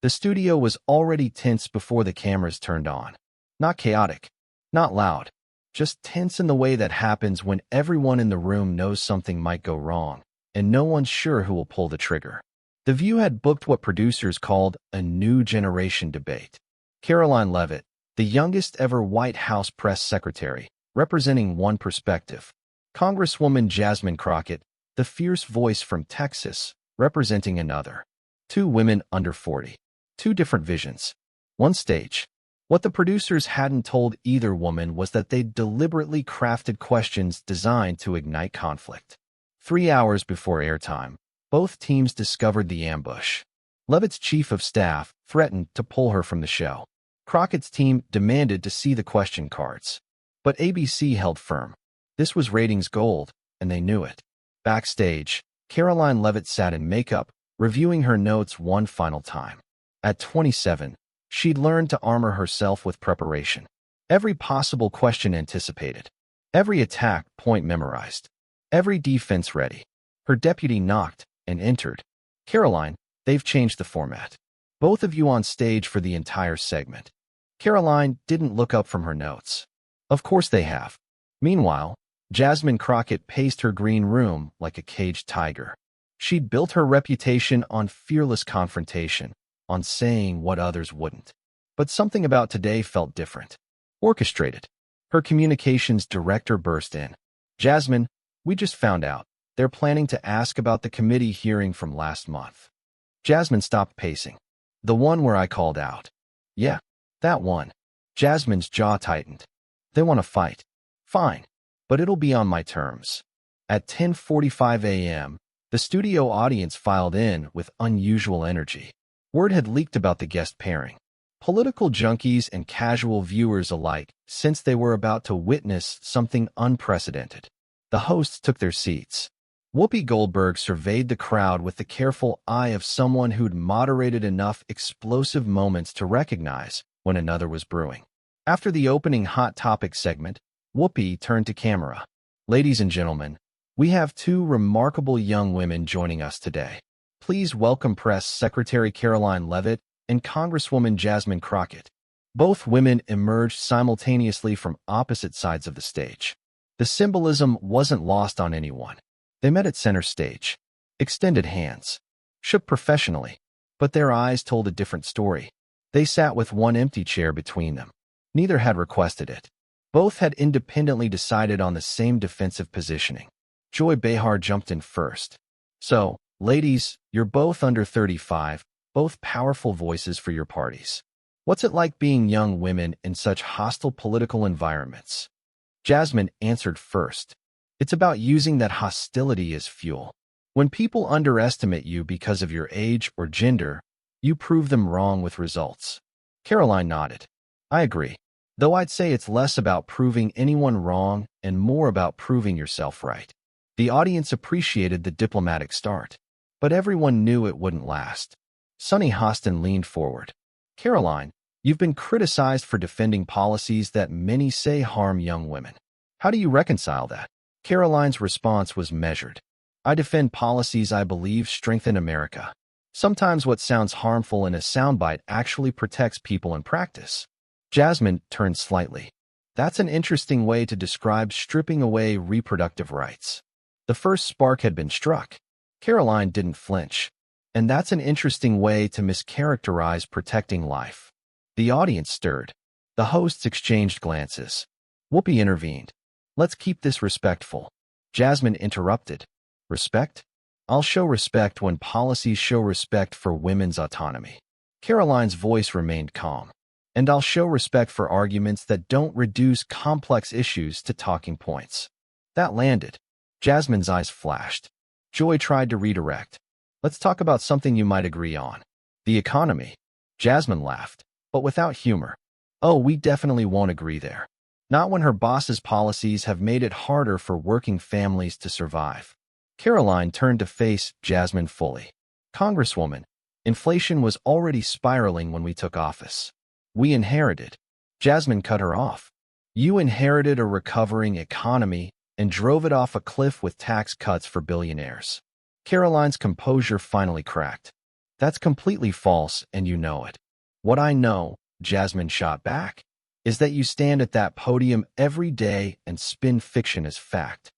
The studio was already tense before the cameras turned on. Not chaotic, not loud, just tense in the way that happens when everyone in the room knows something might go wrong, and no one's sure who will pull the trigger. The View had booked what producers called a new generation debate. Karoline Leavitt, the youngest ever White House press secretary, representing one perspective. Congresswoman Jasmine Crockett, the fierce voice from Texas, representing another. Two women under 40. Two different visions. One stage. What the producers hadn't told either woman was that they'd deliberately crafted questions designed to ignite conflict. 3 hours before airtime, both teams discovered the ambush. Leavitt's chief of staff threatened to pull her from the show. Crockett's team demanded to see the question cards. But ABC held firm. This was ratings gold, and they knew it. Backstage, Karoline Leavitt sat in makeup, reviewing her notes one final time. At 27, she'd learned to armor herself with preparation. Every possible question anticipated. Every attack point memorized. Every defense ready. Her deputy knocked and entered. Karoline, they've changed the format. Both of you on stage for the entire segment. Karoline didn't look up from her notes. Of course they have. Meanwhile, Jasmine Crockett paced her green room like a caged tiger. She'd built her reputation on fearless confrontation, on saying what others wouldn't. But something about today felt different. Orchestrated. Her communications director burst in. Jasmine, we just found out. They're planning to ask about the committee hearing from last month. Jasmine stopped pacing. The one where I called out. Yeah, that one. Jasmine's jaw tightened. They want to fight. Fine, but it'll be on my terms. At 10:45 a.m., the studio audience filed in with unusual energy. Word had leaked about the guest pairing. Political junkies and casual viewers alike, since they were about to witness something unprecedented. The hosts took their seats. Whoopi Goldberg surveyed the crowd with the careful eye of someone who'd moderated enough explosive moments to recognize when another was brewing. After the opening Hot Topic segment, Whoopi turned to camera. Ladies and gentlemen, we have two remarkable young women joining us today. Please welcome Press Secretary Karoline Leavitt and Congresswoman Jasmine Crockett. Both women emerged simultaneously from opposite sides of the stage. The symbolism wasn't lost on anyone. They met at center stage, extended hands, shook professionally, but their eyes told a different story. They sat with one empty chair between them. Neither had requested it. Both had independently decided on the same defensive positioning. Joy Behar jumped in first. So, ladies, you're both under 35, both powerful voices for your parties. What's it like being young women in such hostile political environments? Jasmine answered first. It's about using that hostility as fuel. When people underestimate you because of your age or gender, you prove them wrong with results. Karoline nodded. I agree. Though I'd say it's less about proving anyone wrong and more about proving yourself right. The audience appreciated the diplomatic start, but everyone knew it wouldn't last. Sunny Hostin leaned forward. Karoline, you've been criticized for defending policies that many say harm young women. How do you reconcile that? Karoline's response was measured. I defend policies I believe strengthen America. Sometimes what sounds harmful in a soundbite actually protects people in practice. Jasmine turned slightly. That's an interesting way to describe stripping away reproductive rights. The first spark had been struck. Karoline didn't flinch. And that's an interesting way to mischaracterize protecting life. The audience stirred. The hosts exchanged glances. Whoopi intervened. Let's keep this respectful. Jasmine interrupted. Respect? I'll show respect when policies show respect for women's autonomy. Karoline's voice remained calm. And I'll show respect for arguments that don't reduce complex issues to talking points. That landed. Jasmine's eyes flashed. Joy tried to redirect. Let's talk about something you might agree on. The economy. Jasmine laughed, but without humor. Oh, we definitely won't agree there. Not when her boss's policies have made it harder for working families to survive. Karoline turned to face Jasmine fully. Congresswoman, inflation was already spiraling when we took office. We inherited. Jasmine cut her off. You inherited a recovering economy and drove it off a cliff with tax cuts for billionaires. Karoline's composure finally cracked. That's completely false, and you know it. What I know, Jasmine shot back, is that you stand at that podium every day and spin fiction as fact.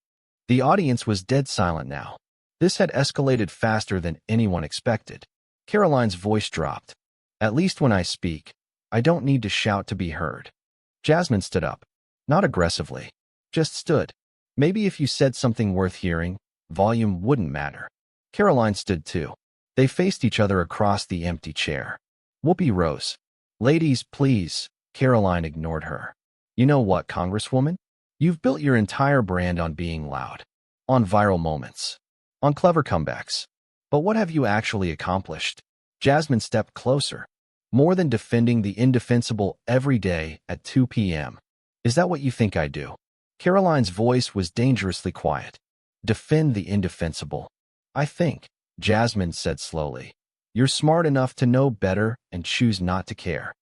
The audience was dead silent now. This had escalated faster than anyone expected. Karoline's voice dropped. At least when I speak, I don't need to shout to be heard. Jasmine stood up. Not aggressively. Just stood. Maybe if you said something worth hearing, volume wouldn't matter. Karoline stood too. They faced each other across the empty chair. Whoopi rose. Ladies, please. Karoline ignored her. You know what, Congresswoman? You've built your entire brand on being loud. On viral moments. On clever comebacks. But what have you actually accomplished? Jasmine stepped closer. More than defending the indefensible every day at 2 p.m. Is that what you think I do? Karoline's voice was dangerously quiet. Defend the indefensible. I think, Jasmine said slowly. You're smart enough to know better and choose not to care.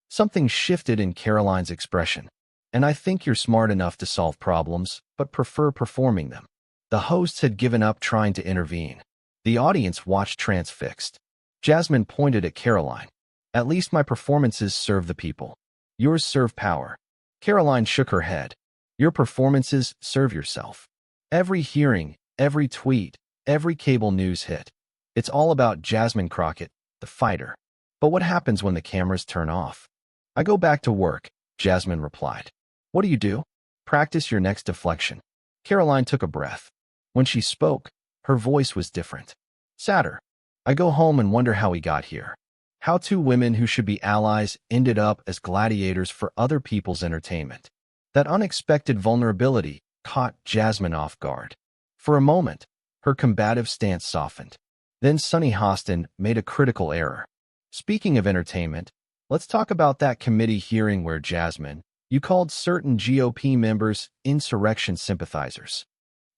Something shifted in Karoline's expression. And I think you're smart enough to solve problems, but prefer performing them. The hosts had given up trying to intervene. The audience watched transfixed. Jasmine pointed at Karoline. At least my performances serve the people. Yours serve power. Karoline shook her head. Your performances serve yourself. Every hearing, every tweet, every cable news hit. It's all about Jasmine Crockett, the fighter. But what happens when the cameras turn off? I go back to work, Jasmine replied. What do? Practice your next deflection. Karoline took a breath. When she spoke, her voice was different. Sadder. I go home and wonder how we got here. How two women who should be allies ended up as gladiators for other people's entertainment. That unexpected vulnerability caught Jasmine off guard. For a moment, her combative stance softened. Then Sunny Hostin made a critical error. Speaking of entertainment, let's talk about that committee hearing where Jasmine, you called certain GOP members insurrection sympathizers.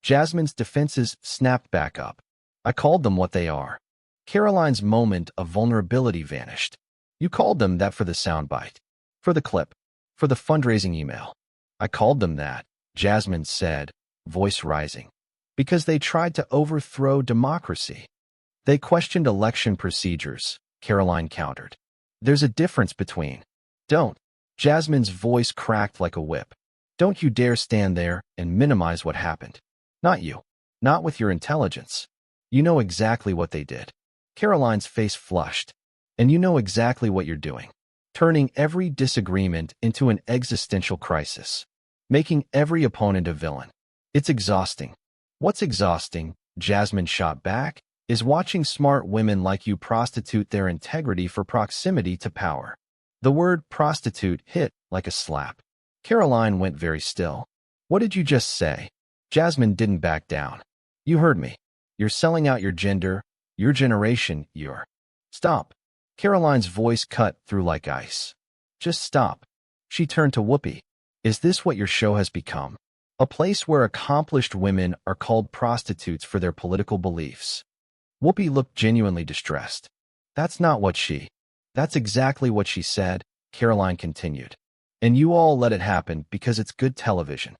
Jasmine's defenses snapped back up. I called them what they are. Karoline's moment of vulnerability vanished. You called them that for the soundbite, for the clip, for the fundraising email. I called them that, Jasmine said, voice rising, because they tried to overthrow democracy. They questioned election procedures, Karoline countered. There's a difference between. Don't. Jasmine's voice cracked like a whip. Don't you dare stand there and minimize what happened. Not you. Not with your intelligence. You know exactly what they did. Karoline's face flushed. And you know exactly what you're doing. Turning every disagreement into an existential crisis. Making every opponent a villain. It's exhausting. What's exhausting, Jasmine shot back, is watching smart women like you prostitute their integrity for proximity to power. The word prostitute hit like a slap. Karoline went very still. What did you just say? Jasmine didn't back down. You heard me. You're selling out your gender, your generation, you're. Stop. Karoline's voice cut through like ice. Just stop. She turned to Whoopi. Is this what your show has become? A place where accomplished women are called prostitutes for their political beliefs. Whoopi looked genuinely distressed. That's not what she. That's exactly what she said, Karoline continued. And you all let it happen because it's good television.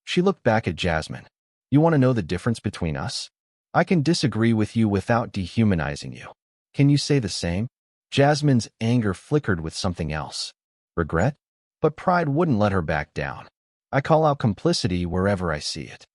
She looked back at Jasmine. You want to know the difference between us? I can disagree with you without dehumanizing you. Can you say the same? Jasmine's anger flickered with something else. Regret? But pride wouldn't let her back down. I call out complicity wherever I see it.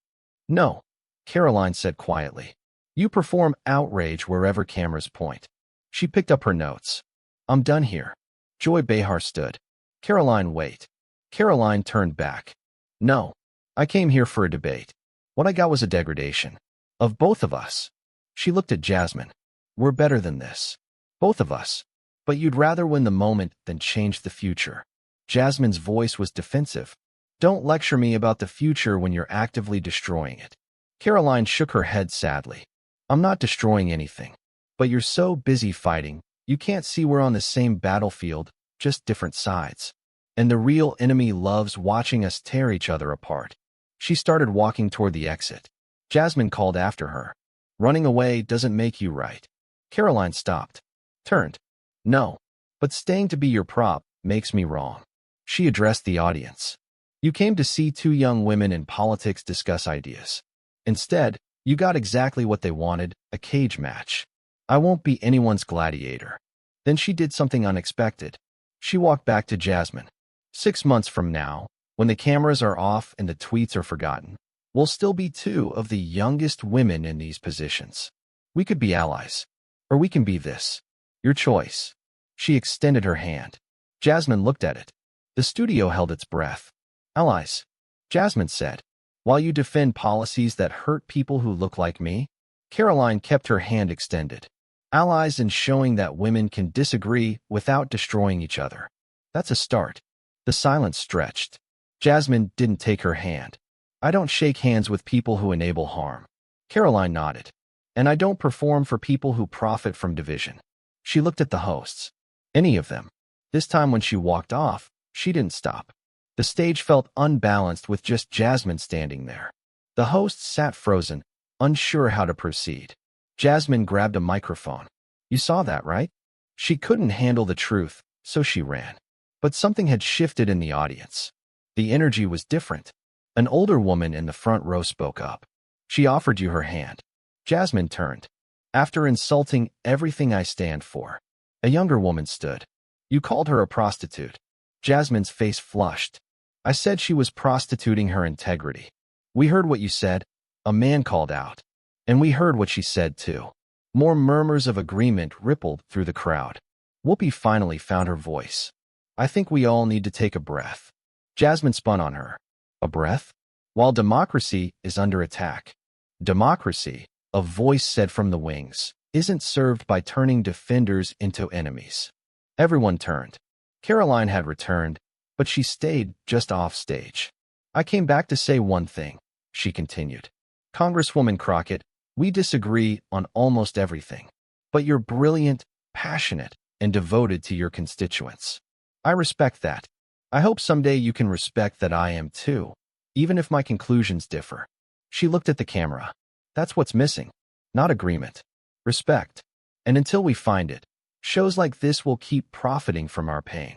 No, Karoline said quietly. You perform outrage wherever cameras point. She picked up her notes. I'm done here. Joy Behar stood. Karoline, wait. Karoline turned back. No, I came here for a debate. What I got was a degradation. Of both of us. She looked at Jasmine. We're better than this. Both of us. But you'd rather win the moment than change the future. Jasmine's voice was defensive. Don't lecture me about the future when you're actively destroying it. Karoline shook her head sadly. I'm not destroying anything. But you're so busy fighting, you can't see we're on the same battlefield, just different sides. And the real enemy loves watching us tear each other apart. She started walking toward the exit. Jasmine called after her. Running away doesn't make you right. Karoline stopped. Turned. No. But staying to be your prop makes me wrong. She addressed the audience. You came to see two young women in politics discuss ideas. Instead, you got exactly what they wanted, a cage match. I won't be anyone's gladiator. Then she did something unexpected. She walked back to Jasmine. 6 months from now, when the cameras are off and the tweets are forgotten, we'll still be two of the youngest women in these positions. We could be allies. Or we can be this. Your choice. She extended her hand. Jasmine looked at it. The studio held its breath. Allies, Jasmine said. While you defend policies that hurt people who look like me? Karoline kept her hand extended. Allies in showing that women can disagree without destroying each other. That's a start. The silence stretched. Jasmine didn't take her hand. I don't shake hands with people who enable harm. Karoline nodded. And I don't perform for people who profit from division. She looked at the hosts. Any of them. This time when she walked off, she didn't stop. The stage felt unbalanced with just Jasmine standing there. The hosts sat frozen, unsure how to proceed. Jasmine grabbed a microphone. You saw that, right? She couldn't handle the truth, so she ran. But something had shifted in the audience. The energy was different. An older woman in the front row spoke up. She offered you her hand. Jasmine turned. After insulting everything I stand for. A younger woman stood. You called her a prostitute. Jasmine's face flushed. I said she was prostituting her integrity. We heard what you said, a man called out. And we heard what she said too. More murmurs of agreement rippled through the crowd. Whoopi finally found her voice. I think we all need to take a breath. Jasmine spun on her. A breath? While democracy is under attack. Democracy, a voice said from the wings, isn't served by turning defenders into enemies. Everyone turned. Karoline had returned, but she stayed just off stage. I came back to say one thing, she continued. Congresswoman Crockett, we disagree on almost everything, but you're brilliant, passionate, and devoted to your constituents. I respect that. I hope someday you can respect that I am too, even if my conclusions differ. She looked at the camera. That's what's missing. Not agreement. Respect. And until we find it, shows like this will keep profiting from our pain.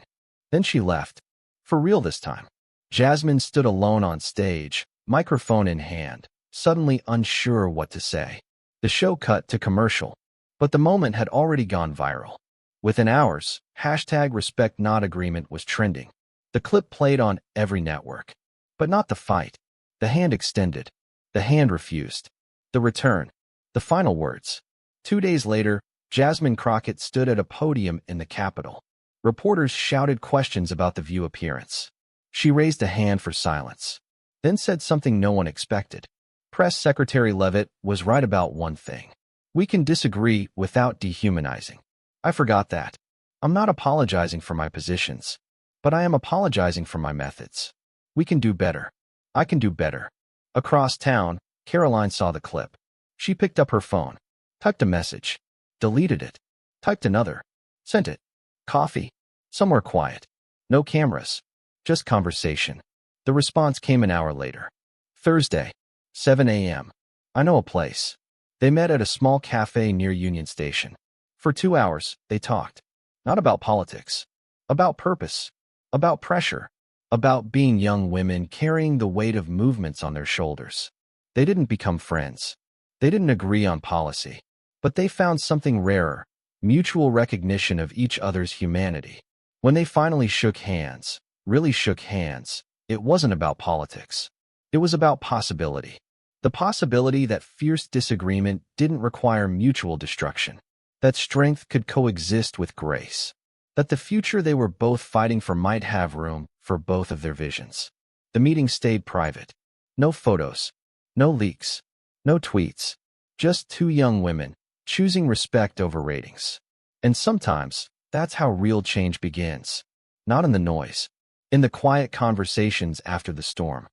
Then she left. For real this time. Jasmine stood alone on stage, microphone in hand, suddenly unsure what to say. The show cut to commercial, but the moment had already gone viral. Within hours, #RespectNotAgreement was trending. The clip played on every network. But not the fight. The hand extended. The hand refused. The return. The final words. 2 days later, Jasmine Crockett stood at a podium in the Capitol. Reporters shouted questions about the View appearance. She raised a hand for silence, then said something no one expected. Press Secretary Leavitt was right about one thing. We can disagree without dehumanizing. I forgot that. I'm not apologizing for my positions, but I am apologizing for my methods. We can do better. I can do better. Across town, Karoline saw the clip. She picked up her phone, typed a message, deleted it, typed another, sent it. Coffee. Somewhere quiet. No cameras. Just conversation. The response came an hour later. Thursday, 7 a.m. I know a place. They met at a small cafe near Union Station. For 2 hours, they talked. Not about politics. About purpose. About pressure. About being young women carrying the weight of movements on their shoulders. They didn't become friends. They didn't agree on policy. But they found something rarer, mutual recognition of each other's humanity. When they finally shook hands, really shook hands, it wasn't about politics. It was about possibility. The possibility that fierce disagreement didn't require mutual destruction. That strength could coexist with grace. That the future they were both fighting for might have room for both of their visions. The meeting stayed private. No photos. No leaks. No tweets. Just two young women choosing respect over ratings. And sometimes, that's how real change begins. Not in the noise. In the quiet conversations after the storm.